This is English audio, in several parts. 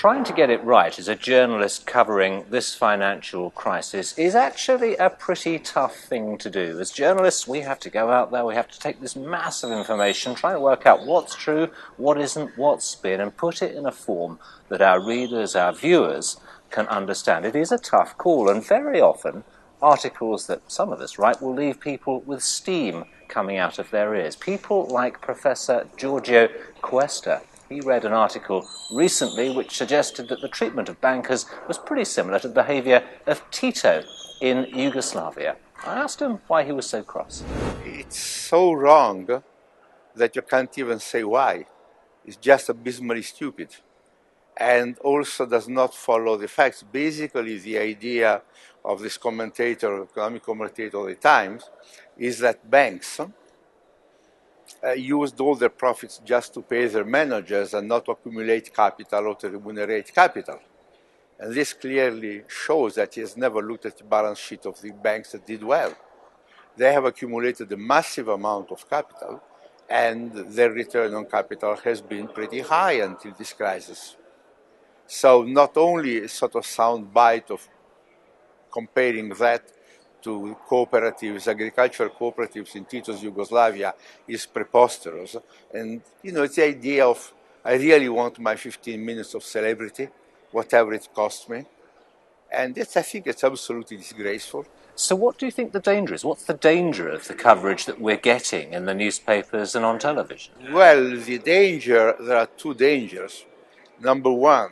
trying to get it right as a journalist covering this financial crisis is actually a pretty tough thing to do. As journalists, we have to go out there, we have to take this massive information, try to work out what's true, what isn't, what's spin, and put it in a form that our readers, our viewers can understand. It is a tough call, and very often articles that some of us write will leave people with steam coming out of their ears. People like Professor Giorgio Questa. He read an article recently which suggested that the treatment of bankers was pretty similar to the behaviour of Tito in Yugoslavia. I asked him why he was so cross. It's so wrong that you can't even say why. It's just abysmally stupid. And also does not follow the facts. Basically, the idea of this commentator, economic commentator of the Times, is that banks used all their profits just to pay their managers and not to accumulate capital or to remunerate capital. And this clearly shows that he has never looked at the balance sheet of the banks that did well. They have accumulated a massive amount of capital, and their return on capital has been pretty high until this crisis. So not only a sort of sound bite of comparing that to cooperatives, agricultural cooperatives in Tito's Yugoslavia is preposterous. And, it's the idea of, I really want my 15 minutes of celebrity, whatever it costs me. And I think it's absolutely disgraceful. So what do you think the danger is? What's the danger of the coverage that we're getting in the newspapers and on television? Well, there are two dangers. Number one,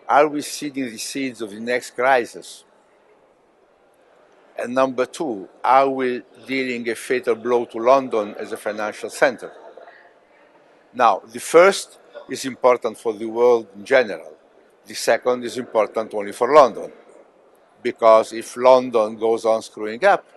are we seeding the seeds of the next crisis? And number two, are we dealing a fatal blow to London as a financial center? Now, the first is important for the world in general. The second is important only for London. Because if London goes on screwing up,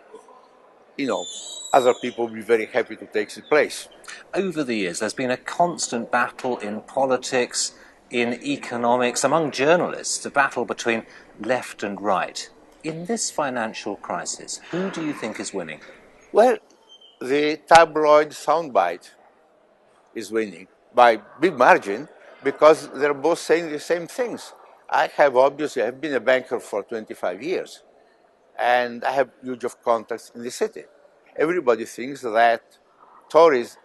other people will be very happy to take its place. Over the years, there's been a constant battle in politics, in economics, among journalists, a battle between left and right. In this financial crisis, who do you think is winning? Well, the tabloid soundbite is winning by big margin because they're both saying the same things. I've been a banker for 25 years, and I have huge of contacts in the city. Everybody thinks that Tories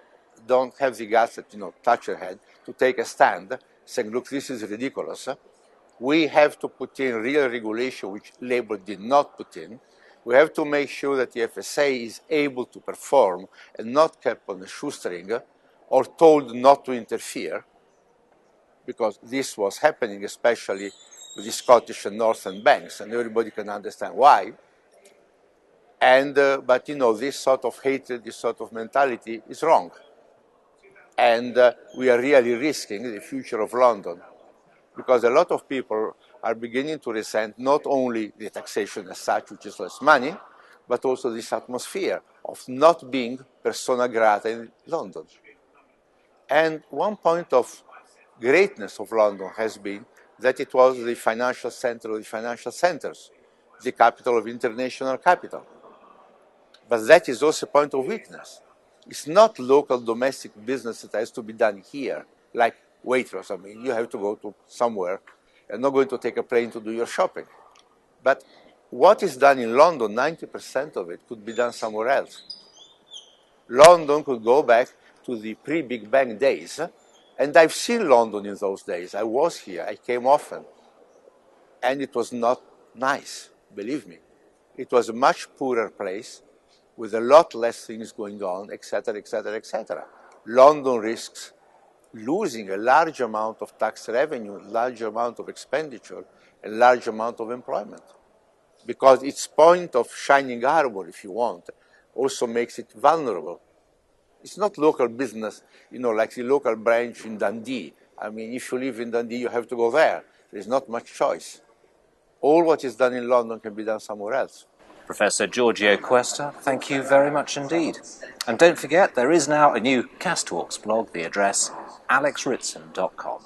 don't have the guts that, touch their head to take a stand, saying, look, this is ridiculous. We have to put in real regulation, which Labour did not put in. We have to make sure that the FSA is able to perform and not kept on a shoestring or told not to interfere, because this was happening, especially with the Scottish and Northern banks, and everybody can understand why. But this sort of hatred, this sort of mentality is wrong. And we are really risking the future of London, because a lot of people are beginning to resent not only the taxation as such, which is less money, but also this atmosphere of not being persona grata in London. And one point of greatness of London has been that it was the financial center of the financial centers, the capital of international capital. But that is also a point of weakness. It's not local domestic business that has to be done here, like Waitrose. You have to go to somewhere. You're not going to take a plane to do your shopping. But what is done in London, 90% of it could be done somewhere else. London could go back to the pre-Big Bang days, and I've seen London in those days. I was here, I came often, and it was not nice, believe me. It was a much poorer place, with a lot less things going on, etc., etc., etc. London risks losing a large amount of tax revenue, large amount of expenditure, a large amount of employment. Because its point of shining armor, if you want, also makes it vulnerable. It's not local business, like the local branch in Dundee. If you live in Dundee, you have to go there. There's not much choice. All what is done in London can be done somewhere else. Professor Giorgio Questa, thank you very much indeed. And don't forget, there is now a new Cast Talks blog, the address alexritson.com.